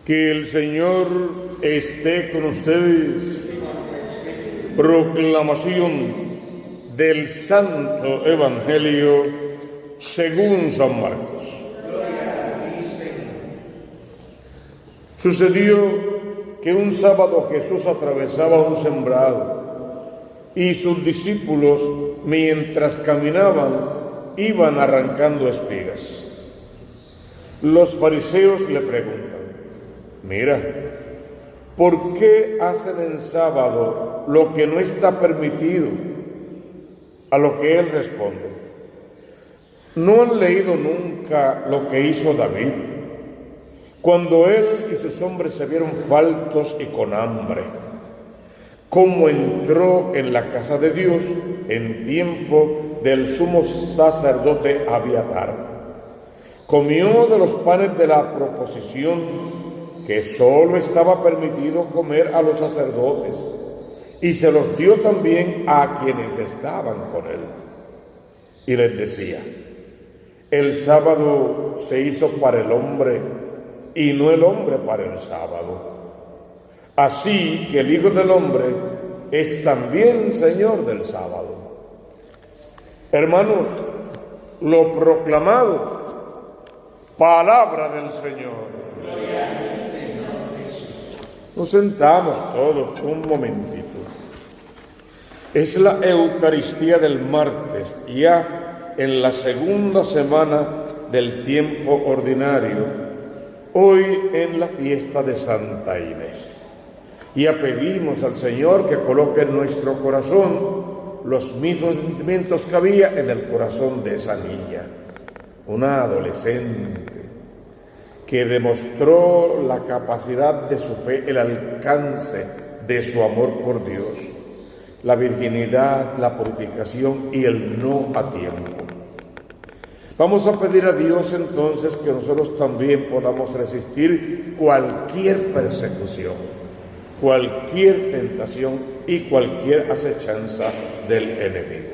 Que el Señor esté con ustedes. Proclamación del Santo Evangelio según San Marcos. Sucedió que un sábado Jesús atravesaba un sembrado y sus discípulos, mientras caminaban, iban arrancando espigas. Los fariseos le preguntan: mira, ¿por qué hacen en sábado lo que no está permitido? A lo que él responde: ¿no han leído nunca lo que hizo David? Cuando él y sus hombres se vieron faltos y con hambre, cómo entró en la casa de Dios en tiempo del sumo sacerdote Abiatar. Comió de los panes de la proposición, que solo estaba permitido comer a los sacerdotes, y se los dio también a quienes estaban con él. Y les decía: el sábado se hizo para el hombre, y no el hombre para el sábado. Así que el Hijo del Hombre es también Señor del sábado. Hermanos, lo proclamado, palabra del Señor. Nos sentamos todos un momentito. Es la Eucaristía del martes, ya en la segunda semana del tiempo ordinario, hoy en la fiesta de Santa Inés. Ya pedimos al Señor que coloque en nuestro corazón los mismos sentimientos que había en el corazón de esa niña, una adolescente que demostró la capacidad de su fe, el alcance de su amor por Dios, la virginidad, la purificación y el no a tiempo. Vamos a pedir a Dios entonces que nosotros también podamos resistir cualquier persecución, cualquier tentación y cualquier acechanza del enemigo.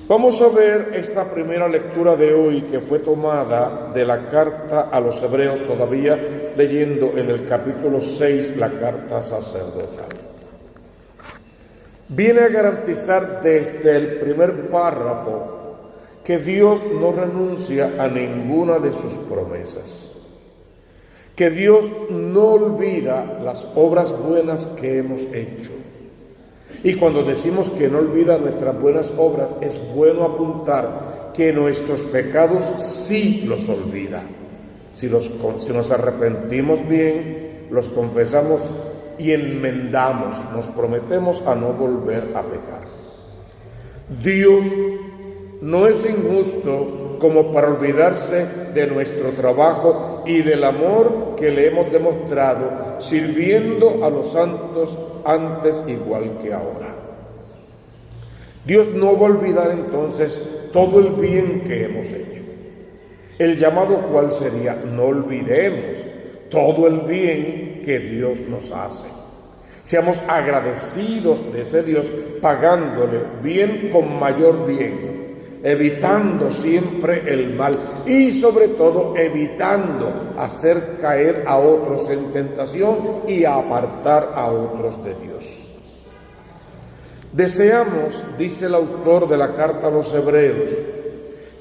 Vamos a ver esta primera lectura de hoy, que fue tomada de la carta a los Hebreos, todavía leyendo en el capítulo 6 la carta sacerdotal. Viene a garantizar desde el primer párrafo que Dios no renuncia a ninguna de sus promesas, que Dios no olvida las obras buenas que hemos hecho. Y cuando decimos que no olvida nuestras buenas obras, es bueno apuntar que nuestros pecados sí los olvida. Si nos arrepentimos bien, los confesamos y enmendamos, nos prometemos a no volver a pecar. Dios no es injusto como para olvidarse de nuestro trabajo y del amor que le hemos demostrado sirviendo a los santos antes igual que ahora. Dios no va a olvidar entonces todo el bien que hemos hecho. El llamado, ¿cuál sería? No olvidemos todo el bien que Dios nos hace. Seamos agradecidos de ese Dios, pagándole bien con mayor bien, evitando siempre el mal y sobre todo evitando hacer caer a otros en tentación y apartar a otros de Dios. Deseamos, dice el autor de la carta a los Hebreos,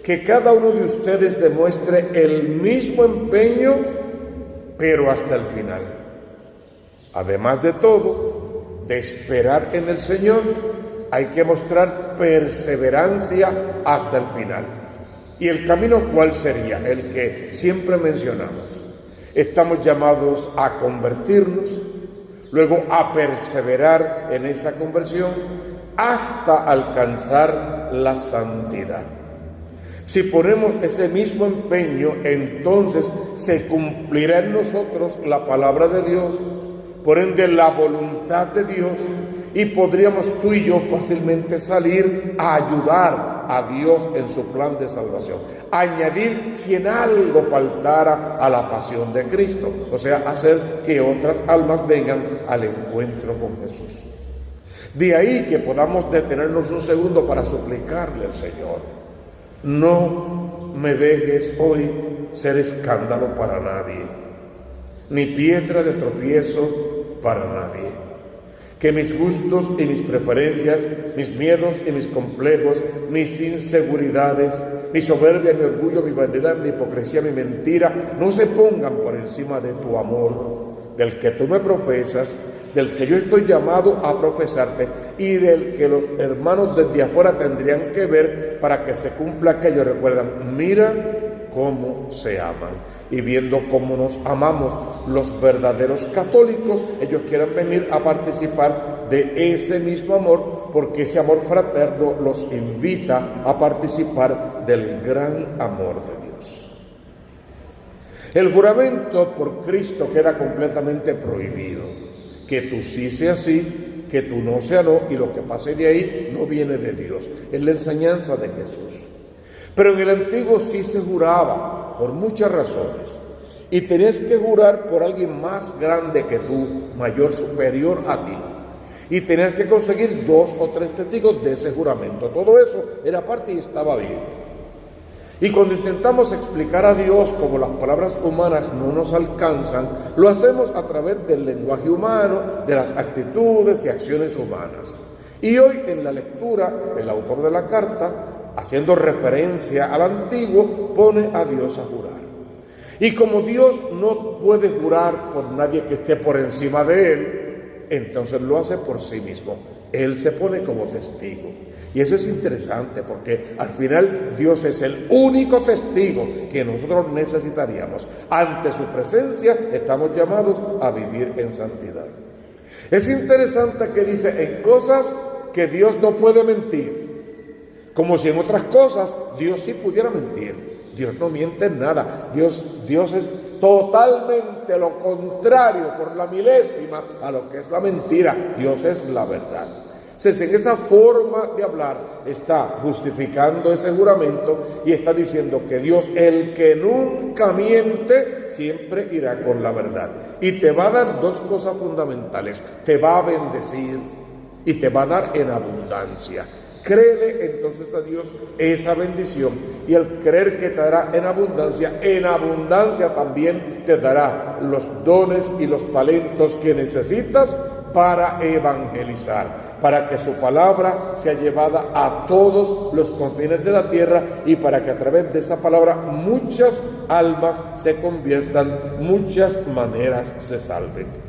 que cada uno de ustedes demuestre el mismo empeño, pero hasta el final. Además de todo, de esperar en el Señor, hay que mostrar perseverancia hasta el final. ¿Y el camino cuál sería? El que siempre mencionamos. Estamos llamados a convertirnos, luego a perseverar en esa conversión hasta alcanzar la santidad. Si ponemos ese mismo empeño, entonces se cumplirá en nosotros la palabra de Dios, por ende la voluntad de Dios, y podríamos tú y yo fácilmente salir a ayudar a Dios en su plan de salvación, añadir si en algo faltara a la pasión de Cristo, o sea, hacer que otras almas vengan al encuentro con Jesús. De ahí que podamos detenernos un segundo para suplicarle al Señor: no me dejes hoy ser escándalo para nadie. ni piedra de tropiezo para nadie. Que mis gustos y mis preferencias, mis miedos y mis complejos, mis inseguridades, mi soberbia, mi orgullo, mi vanidad, mi hipocresía, mi mentira, no se pongan por encima de tu amor, del que tú me profesas, del que yo estoy llamado a profesarte y del que los hermanos desde afuera tendrían que ver para que se cumpla aquello. Recuerdan, mira cómo se aman. Y viendo cómo nos amamos los verdaderos católicos, ellos quieren venir a participar de ese mismo amor, porque ese amor fraterno los invita a participar del gran amor de Dios. El juramento por Cristo queda completamente prohibido. Que tú sí seas sí, que tú no seas no, y lo que pase de ahí no viene de Dios, es la enseñanza de Jesús. Pero en el antiguo sí se juraba por muchas razones, y tenías que jurar por alguien más grande que tú, mayor, superior a ti, y tenías que conseguir 2 o 3 testigos de ese juramento. Todo eso era parte y estaba bien. Y cuando intentamos explicar a Dios como las palabras humanas no nos alcanzan, lo hacemos a través del lenguaje humano, de las actitudes y acciones humanas. Y hoy en la lectura, el autor de la carta, haciendo referencia al antiguo, pone a Dios a jurar. Y como Dios no puede jurar por nadie que esté por encima de Él, entonces lo hace por sí mismo. Él se pone como testigo. Y eso es interesante porque al final Dios es el único testigo que nosotros necesitaríamos. Ante su presencia estamos llamados a vivir en santidad. Es interesante que dice en cosas que Dios no puede mentir, como si en otras cosas Dios sí pudiera mentir. Dios no miente en nada. Dios es totalmente lo contrario, por la milésima, a lo que es la mentira. Dios es la verdad. Entonces, en esa forma de hablar está justificando ese juramento y está diciendo que Dios, el que nunca miente, siempre irá con la verdad. Y te va a dar 2 cosas fundamentales. Te va a bendecir y te va a dar en abundancia. Créele entonces a Dios esa bendición, y al creer que te dará en abundancia también te dará los dones y los talentos que necesitas para evangelizar, para que su palabra sea llevada a todos los confines de la tierra y para que a través de esa palabra muchas almas se conviertan, muchas maneras se salven.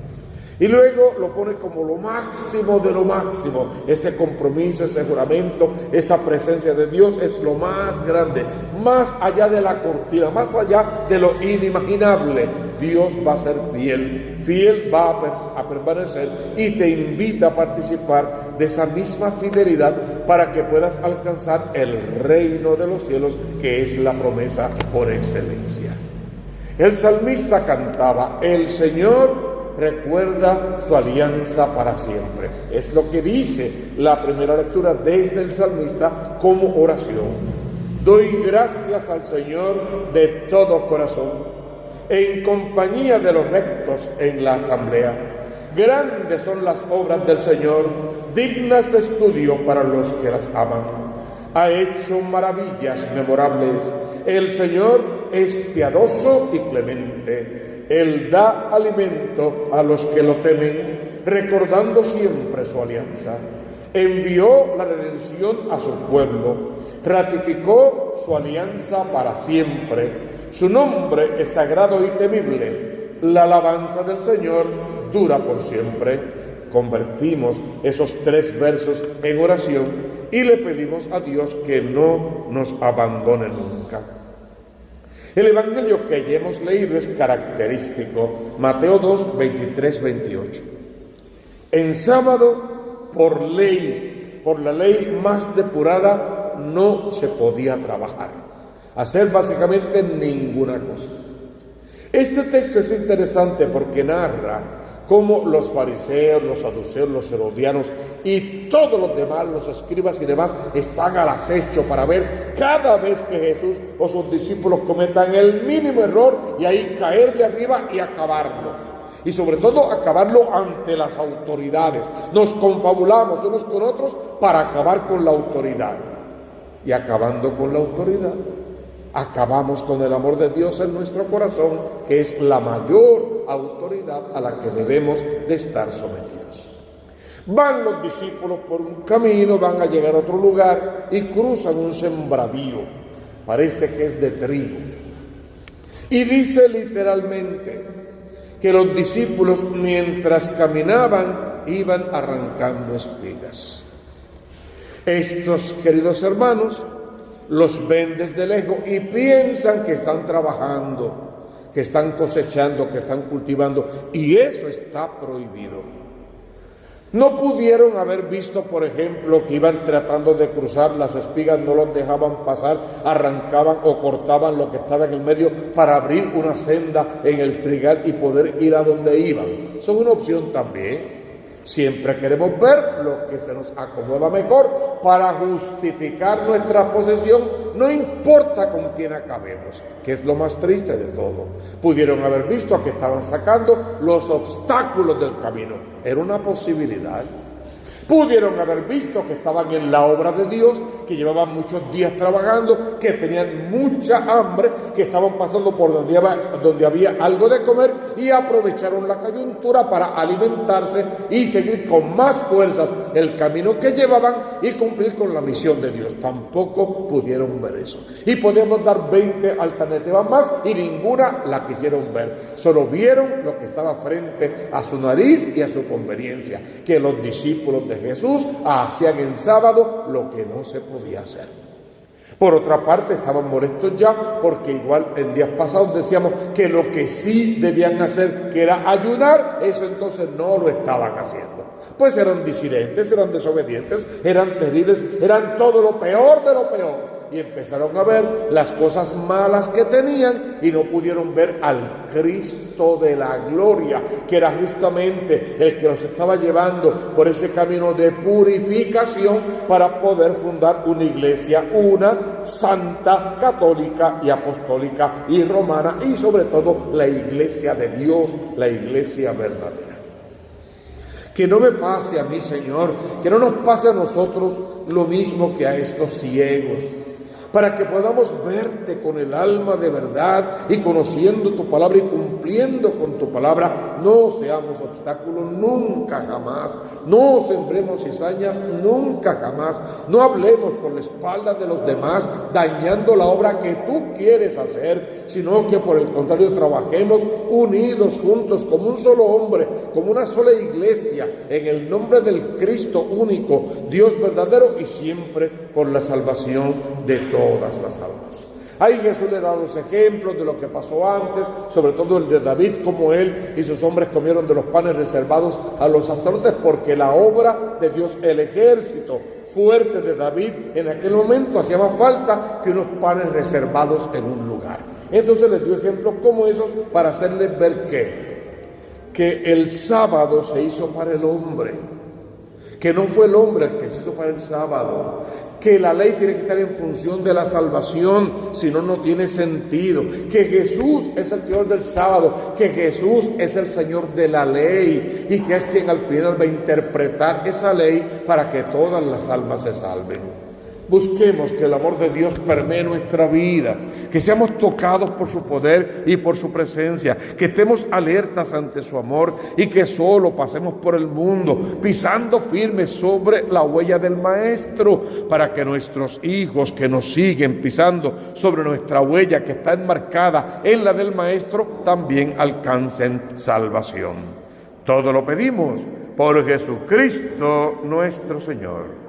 Y luego lo pone como lo máximo de lo máximo. Ese compromiso, ese juramento, esa presencia de Dios es lo más grande, más allá de la cortina, más allá de lo inimaginable. Dios va a ser fiel, fiel va a permanecer y te invita a participar de esa misma fidelidad para que puedas alcanzar el reino de los cielos, que es la promesa por excelencia. El salmista cantaba: el Señor recuerda su alianza para siempre. Es lo que dice la primera lectura desde el salmista como oración. Doy gracias al Señor de todo corazón, en compañía de los rectos en la asamblea. Grandes son las obras del Señor, dignas de estudio para los que las aman. Ha hecho maravillas memorables. El Señor es piadoso y clemente. Él da alimento a los que lo temen, recordando siempre su alianza. Envió la redención a su pueblo, ratificó su alianza para siempre. Su nombre es sagrado y temible. La alabanza del Señor dura por siempre. Convertimos esos 3 versos en oración y le pedimos a Dios que no nos abandone nunca. El evangelio que ya hemos leído es característico. Mateo 2, 23, 28. En sábado, por la ley más depurada, no se podía trabajar, hacer básicamente ninguna cosa. Este texto es interesante porque narra cómo los fariseos, los saduceos, los herodianos y todos los demás, los escribas y demás, están al acecho para ver cada vez que Jesús o sus discípulos cometan el mínimo error y ahí caerle arriba y acabarlo. Y sobre todo acabarlo ante las autoridades. Nos confabulamos unos con otros para acabar con la autoridad. Y acabando con la autoridad, acabamos con el amor de Dios en nuestro corazón, que es la mayor autoridad a la que debemos de estar sometidos. Van los discípulos por un camino, van a llegar a otro lugar y cruzan un sembradío, parece que es de trigo. Y dice literalmente que los discípulos mientras caminaban iban arrancando espigas. Estos, queridos hermanos, los ven desde lejos y piensan que están trabajando, que están cosechando, que están cultivando, y eso está prohibido. No pudieron haber visto, por ejemplo, que iban tratando de cruzar, las espigas no los dejaban pasar, arrancaban o cortaban lo que estaba en el medio para abrir una senda en el trigal y poder ir a donde iban. Son una opción también. Siempre queremos ver lo que se nos acomoda mejor para justificar nuestra posesión, no importa con quién acabemos, que es lo más triste de todo. Pudieron haber visto que estaban sacando los obstáculos del camino, era una posibilidad. Pudieron haber visto que estaban en la obra de Dios, que llevaban muchos días trabajando, que tenían mucha hambre, que estaban pasando por donde había algo de comer y aprovecharon la coyuntura para alimentarse y seguir con más fuerzas el camino que llevaban y cumplir con la misión de Dios. Tampoco pudieron ver eso. Y podemos dar 20 alternativas más y ninguna la quisieron ver. Solo vieron lo que estaba frente a su nariz y a su conveniencia, que los discípulos de Jesús hacían en sábado lo que no se podía hacer. Por otra parte, estaban molestos ya porque igual en días pasados decíamos que lo que sí debían hacer, que era ayunar, eso entonces no lo estaban haciendo. Pues eran disidentes, eran desobedientes, eran terribles, eran todo lo peor de lo peor. Y empezaron a ver las cosas malas que tenían y no pudieron ver al Cristo de la gloria, que era justamente el que los estaba llevando por ese camino de purificación para poder fundar una iglesia, una santa, católica y apostólica y romana, y sobre todo la iglesia de Dios, la iglesia verdadera. Que no me pase a mí, Señor, que no nos pase a nosotros lo mismo que a estos ciegos, para que podamos verte con el alma de verdad y conociendo tu palabra y cumpliendo con tu palabra, no seamos obstáculos nunca jamás, no sembremos cizañas nunca jamás, no hablemos por la espalda de los demás dañando la obra que tú quieres hacer, sino que por el contrario trabajemos unidos, juntos, como un solo hombre, como una sola iglesia, en el nombre del Cristo único, Dios verdadero, y siempre por la salvación de todas las almas. Ahí Jesús le da dos ejemplos de lo que pasó antes, sobre todo el de David, como él y sus hombres comieron de los panes reservados a los sacerdotes, porque la obra de Dios, el ejército fuerte de David, en aquel momento hacía más falta que unos panes reservados en un lugar. Entonces les dio ejemplos como esos para hacerles ver que el sábado se hizo para el hombre, que no fue el hombre el que se hizo para el sábado, que la ley tiene que estar en función de la salvación, si no, no tiene sentido, que Jesús es el Señor del sábado, que Jesús es el Señor de la ley y que es quien al final va a interpretar esa ley para que todas las almas se salven. Busquemos que el amor de Dios permee nuestra vida, que seamos tocados por su poder y por su presencia, que estemos alertas ante su amor y que solo pasemos por el mundo pisando firmes sobre la huella del Maestro, para que nuestros hijos que nos siguen pisando sobre nuestra huella que está enmarcada en la del Maestro también alcancen salvación. Todo lo pedimos por Jesucristo nuestro Señor.